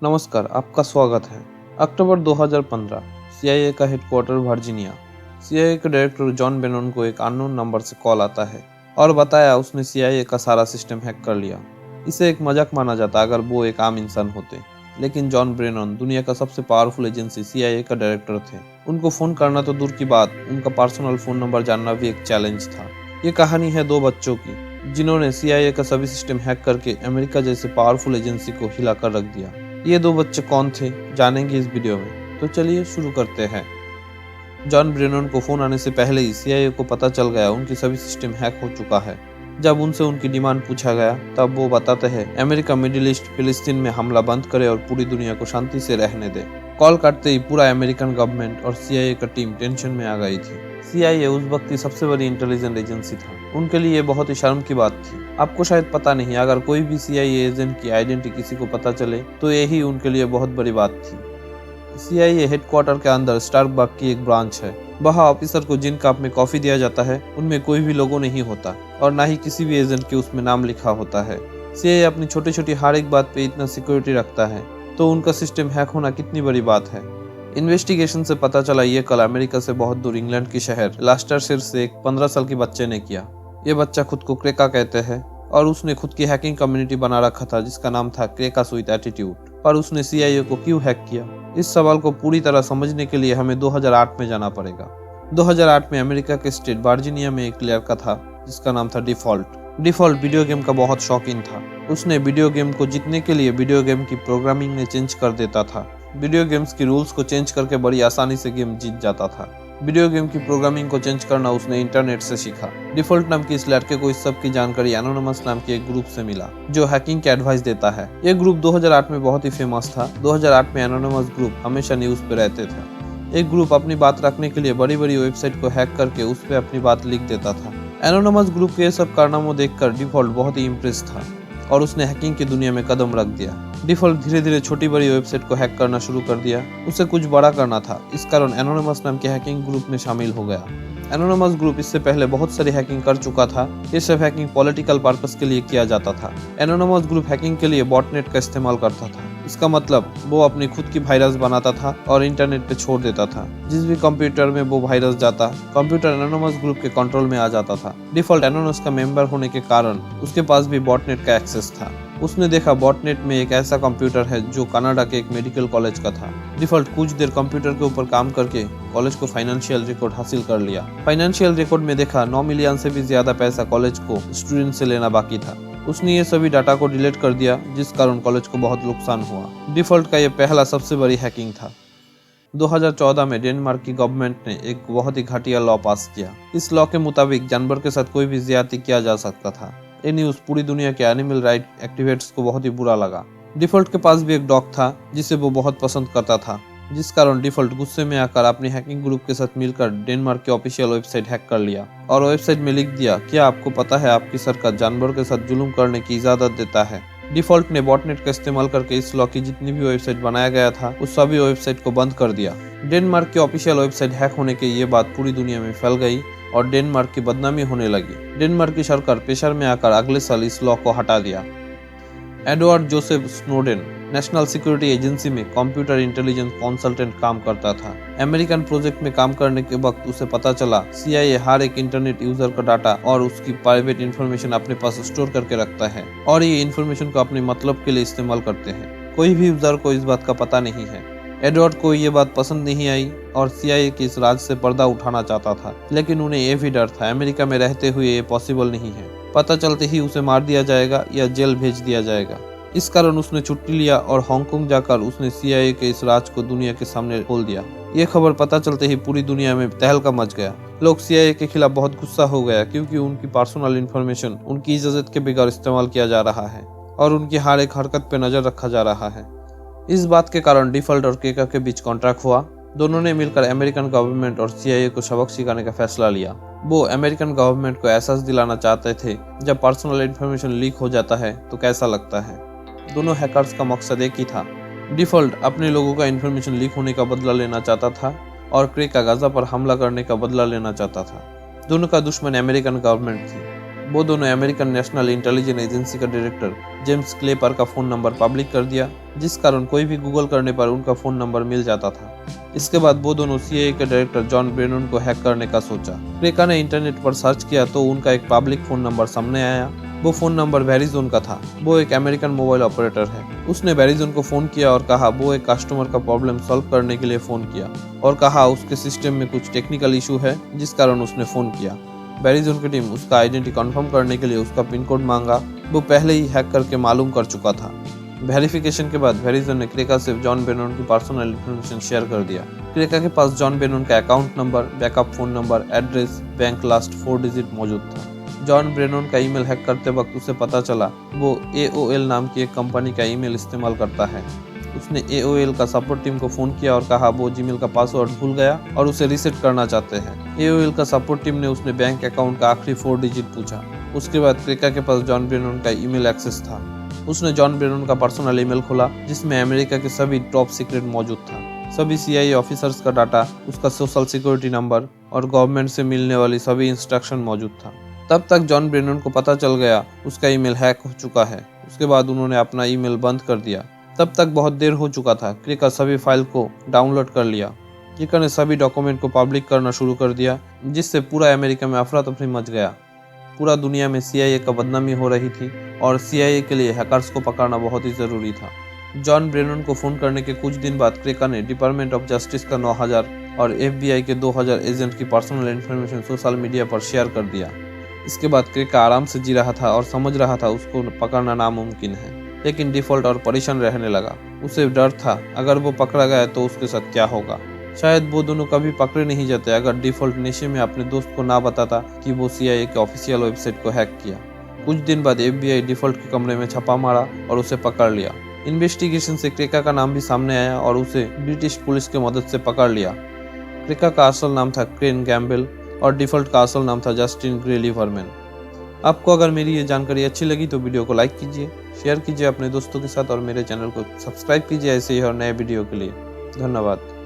नमस्कार, आपका स्वागत है। अक्टूबर 2015 सीआईए का हेडक्वार्टर वर्जीनिया। सीआईए के डायरेक्टर जॉन ब्रेनन को एक अननोन नंबर से कॉल आता है और बताया उसने सीआईए का सारा सिस्टम हैक कर लिया। इसे एक मजाक माना जाता अगर वो एक आम इंसान होते, लेकिन जॉन ब्रेनन दुनिया का सबसे पावरफुल एजेंसी सीआईए का डायरेक्टर थे। उनको फोन करना तो दूर की बात, उनका पर्सनल फोन नंबर जानना भी एक चैलेंज था। ये कहानी है दो बच्चों की जिन्होंने सीआईए का सभी सिस्टम हैक करके अमेरिका जैसे पावरफुल एजेंसी को हिला कर रख दिया। ये दो बच्चे कौन थे जानेंगे इस वीडियो में, तो चलिए शुरू करते हैं। जॉन ब्रेनन को फोन आने से पहले ही सीआईए को पता चल गया उनकी सभी सिस्टम हैक हो चुका है। जब उनसे उनकी डिमांड पूछा गया तब वो बताते हैं अमेरिका मिडिल ईस्ट फिलिस्तीन में हमला बंद करे और पूरी दुनिया को शांति से रहने दे। कॉल काटते ही पूरा अमेरिकन गवर्नमेंट और सीआईए का टीम टेंशन में आ गई थी। सीआईए उस वक्त की सबसे बड़ी इंटेलिजेंस एजेंसी था। उनके लिए बहुत ही शर्म की बात थी। आपको शायद पता नहीं, अगर कोई भी सीआईए एजेंट की आइडेंटिटी किसी को पता चले तो यही उनके लिए बहुत बड़ी बात थी। सीआईए हेडक्वार्टर के अंदर स्टारबक्स की एक ब्रांच है। वहाँ ऑफिसर को जिन कप में कॉफी दिया जाता है उनमें कोई भी लोगो नहीं होता और ना ही किसी भी एजेंट के उसमें नाम लिखा होता है। सीआईए अपनी छोटी छोटी हर एक बात पे इतना सिक्योरिटी रखता है, तो उनका सिस्टम हैक होना कितनी बड़ी बात है। इन्वेस्टिगेशन से पता चला ये कल अमेरिका से बहुत दूर इंग्लैंड की शहर लास्टरशिर से एक 15 साल के बच्चे ने किया। ये बच्चा खुद को क्रेका कहते हैं और उसने खुद की हैकिंग कम्युनिटी बना रखा था जिसका नाम था क्रेकास विद एटीट्यूड। पर उसने सीआईए को क्यों हैक किया, इस सवाल को पूरी तरह समझने के लिए हमें 2008 में जाना पड़ेगा। 2008 में अमेरिका के स्टेट वर्जीनिया में एक लड़का था जिसका नाम था डिफॉल्ट वीडियो गेम का बहुत शौकीन था। उसने वीडियो गेम को जीतने के लिए वीडियो गेम की प्रोग्रामिंग में चेंज कर देता था। वीडियो गेम्स की रूल्स को चेंज करके बड़ी आसानी से गेम जीत जाता था। वीडियो गेम की प्रोग्रामिंग को चेंज करना उसने इंटरनेट से सीखा। डिफॉल्ट नाम के इस लड़के को इस सब की जानकारी एनोनिमस नाम के एक ग्रुप से मिला जो हैकिंग के एडवाइस देता है। ये ग्रुप 2008 में बहुत ही फेमस था। 2008 में एनोनिमस ग्रुप हमेशा न्यूज पे रहते थे। एक ग्रुप अपनी बात रखने के लिए बड़ी बड़ी वेबसाइट को हैक करके उस पर अपनी बात लिख देता था। एनोनिमस ग्रुप के सब कारनामों देखकर डिफॉल्ट बहुत ही इम्प्रेस था और उसने हैकिंग की दुनिया में कदम रख दिया। डिफॉल्ट धीरे धीरे छोटी बड़ी वेबसाइट को हैक करना शुरू कर दिया। उसे कुछ बड़ा करना था, इस कारण एनोनिमस नाम के हैकिंग ग्रुप में शामिल हो गया। एनोनिमस ग्रुप इससे पहले बहुत सारी हैकिंग कर चुका था। ये सब हैकिंग पॉलिटिकल पर्पस के लिए किया जाता था। एनोनिमस ग्रुप हैकिंग के लिए बॉटनेट का इस्तेमाल करता था। इसका मतलब वो अपनी खुद की वायरस बनाता था और इंटरनेट पे छोड़ देता था। जिस भी कंप्यूटर में वो वायरस जाता, कंप्यूटर एनोनिमस ग्रुप के कंट्रोल में आ जाता था। डिफॉल्ट एनोनिमस का मेंबर होने के कारण उसके पास भी बॉटनेट का एक्सेस था। उसने देखा बॉटनेट में एक ऐसा कंप्यूटर है जो कनाडा के एक मेडिकल कॉलेज का था। डिफॉल्ट कुछ देर कंप्यूटर के ऊपर काम करके कॉलेज को फाइनेंशियल रिकॉर्ड हासिल कर लिया। फाइनेंशियल रिकॉर्ड में देखा 9 मिलियन से भी ज्यादा पैसा कॉलेज को स्टूडेंट से लेना बाकी था। उसने ये सभी डाटा को डिलीट कर दिया जिस कारण कॉलेज को बहुत नुकसान हुआ। डिफॉल्ट का ये पहला सबसे बड़ी हैकिंग था। 2014 में डेनमार्क की गवर्नमेंट ने एक बहुत ही घटिया लॉ पास किया। इस लॉ के मुताबिक जानवर के साथ कोई भी ज्यादती किया जा सकता था। ये न्यूज पूरी दुनिया के एनिमल राइट एक्टिविस्ट्स को बहुत ही बुरा लगा। डिफॉल्ट के पास भी एक डॉग था जिसे वो बहुत पसंद करता था, जिस कारण डिफॉल्ट गुस्से में आकर अपने हैकिंग ग्रुप के साथ मिलकर डेनमार्क के ऑफिशियल वेबसाइट हैक कर लिया और वेबसाइट में लिख दिया, क्या आपको पता है आपकी सरकार जानवर के साथ जुल्म करने की इजाजत देता है। डिफॉल्ट ने बॉटनेट का इस्तेमाल करके इस लॉ की जितनी भी वेबसाइट बनाया गया था उस सभी वेबसाइट को बंद कर दिया। डेनमार्क की ऑफिशियल वेबसाइट हैक होने के ये बात पूरी दुनिया में फैल गई और डेनमार्क की बदनामी होने लगी। डेनमार्क की सरकार प्रेशर में आकर अगले साल इस लॉ को हटा दिया। Edward Joseph Snowden national security agency में कंप्यूटर इंटेलिजेंस कंसल्टेंट काम करता था। अमेरिकन प्रोजेक्ट में काम करने के वक्त उसे पता चला सीआईए हर एक इंटरनेट यूजर का डाटा और उसकी प्राइवेट इंफॉर्मेशन अपने पास स्टोर करके रखता है और ये इंफॉर्मेशन को अपने मतलब के लिए इस्तेमाल करते हैं। कोई भी यूजर को इस बात का पता नहीं है। एडवर्ड को ये बात पसंद नहीं आई और सीआईए के इस राज से पर्दा उठाना चाहता था, लेकिन उन्हें ये भी डर था अमेरिका में रहते हुए ये पॉसिबल नहीं है। पता चलते ही उसे मार दिया जाएगा या जेल भेज दिया जाएगा। इस कारण उसने छुट्टी लिया और हांगकांग जाकर उसने सीआईए के इस राज को दुनिया के सामने खोल दिया। ये खबर पता चलते ही पूरी दुनिया में तहलका मच गया। लोग सीआईए के खिलाफ बहुत गुस्सा हो गया क्योंकि उनकी पर्सनल इंफॉर्मेशन उनकी इजाजत के बगैर इस्तेमाल किया जा रहा है और उनकी हर एक हरकत पे नजर रखा जा रहा है। इस बात के कारण डिफॉल्ट और क्रेका के बीच कॉन्ट्रैक्ट हुआ। दोनों ने मिलकर अमेरिकन गवर्नमेंट और सीआईए को सबक सिखाने का फैसला लिया। वो अमेरिकन गवर्नमेंट को एहसास दिलाना चाहते थे जब पर्सनल इंफॉर्मेशन लीक हो जाता है तो कैसा लगता है। दोनों हैकर्स का मकसद एक ही था। डिफॉल्ट अपने लोगों का इंफॉर्मेशन लीक होने का बदला लेना चाहता था और क्रेका गाजा पर हमला करने का बदला लेना चाहता था। दोनों का दुश्मन अमेरिकन गवर्नमेंट थी। वो दोनों अमेरिकन नेशनल इंटेलिजेंस एजेंसी का डायरेक्टर जेम्स क्लेपर का फ़ोन नंबर पब्लिक कर दिया, जिस कारण कोई भी गूगल करने पर उनका फ़ोन नंबर मिल जाता था। इसके बाद वो दोनों CIA के डायरेक्टर जॉन ब्रेनन को हैक करने का सोचा। क्रेका ने इंटरनेट पर सर्च किया तो उनका एक पब्लिक फ़ोन नंबर सामने आया। वो फ़ोन नंबर वेरिजोन का था। वो एक अमेरिकन मोबाइल ऑपरेटर है। उसने वेरिजोन को फ़ोन किया और कहा वो एक कस्टमर का प्रॉब्लम सॉल्व करने के लिए फ़ोन किया और कहा उसके सिस्टम में कुछ टेक्निकल इशू है जिस कारण उसने फ़ोन किया। वेरिजोन की टीम उसका आइडेंटिटी कंफर्म करने के लिए उसका पिन कोड मांगा। वो पहले ही हैक करके मालूम कर चुका था। वेरिफिकेशन के बाद वेरिजोन ने क्रेका से जॉन ब्रेनन की पर्सनल इन्फॉर्मेशन शेयर कर दिया। क्रेका के पास जॉन ब्रेनन का account number, backup phone number, address, bank last 4 digit मौजूद था। जॉन ब्रेनन का ईमेल हैक करते वक्त उसे पता चला वो AOL नाम की एक कंपनी का ईमेल इस्तेमाल करता है। उसने AOL का सपोर्ट टीम को फ़ोन किया और कहा वो जीमेल का पासवर्ड भूल गया और उसे रीसेट करना चाहते हैं। AOL का सपोर्ट टीम ने उसने बैंक अकाउंट का आखिरी 4 डिजिट पूछा। उसके बाद क्रेका के पास जॉन ब्रेनन का ईमेल एक्सेस था। उसने जॉन ब्रेनन का पर्सनल ईमेल खोला जिसमें अमेरिका के सभी टॉप सीक्रेट मौजूद था। सभी CIA ऑफिसर्स का डाटा, उसका सोशल सिक्योरिटी नंबर और गवर्नमेंट से मिलने वाली सभी इंस्ट्रक्शन मौजूद था। तब तक जॉन ब्रेनन को पता चल गया उसका ईमेल हैक हो चुका है। उसके बाद उन्होंने अपना ईमेल बंद कर दिया। तब तक बहुत देर हो चुका था। क्रेका सभी फाइल को डाउनलोड कर लिया। क्रेका ने सभी डॉक्यूमेंट को पब्लिक करना शुरू कर दिया, जिससे पूरा अमेरिका में अफरा तफरी मच गया। पूरा दुनिया में CIA का बदनामी हो रही थी और CIA के लिए हैकर्स को पकड़ना बहुत ही ज़रूरी था। जॉन ब्रेनन को फ़ोन करने के कुछ दिन बाद क्रेका ने डिपार्टमेंट ऑफ जस्टिस का 9000 और FBI के 2000 एजेंट की पर्सनल इन्फॉर्मेशन सोशल मीडिया पर शेयर कर दिया। इसके बाद क्रेका आराम से जी रहा था और समझ रहा था उसको पकड़ना नामुमकिन है, लेकिन डिफ़ॉल्ट और परेशान रहने लगा। उसे डर था अगर वो पकड़ा गया तो उसके साथ क्या होगा। शायद वो दोनों कभी पकड़े नहीं जाते अगर डिफ़ॉल्ट नशे में अपने दोस्त को ना बताता कि वो CIA के ऑफिशियल वेबसाइट को हैक किया। कुछ दिन बाद FBI डिफ़ॉल्ट के कमरे में छापा मारा और उसे पकड़ लिया। इन्वेस्टिगेशन से क्रेका का नाम भी सामने आया और उसे ब्रिटिश पुलिस की मदद से पकड़ लिया। क्रेका का असल नाम था क्रेन गैम्बल और डिफ़ॉल्ट का असल नाम था जस्टिन ग्रे लिवरमैन। आपको अगर मेरी ये जानकारी अच्छी लगी तो वीडियो को लाइक कीजिए, शेयर कीजिए अपने दोस्तों के साथ और मेरे चैनल को सब्सक्राइब कीजिए ऐसे ही और नए वीडियो के लिए। धन्यवाद।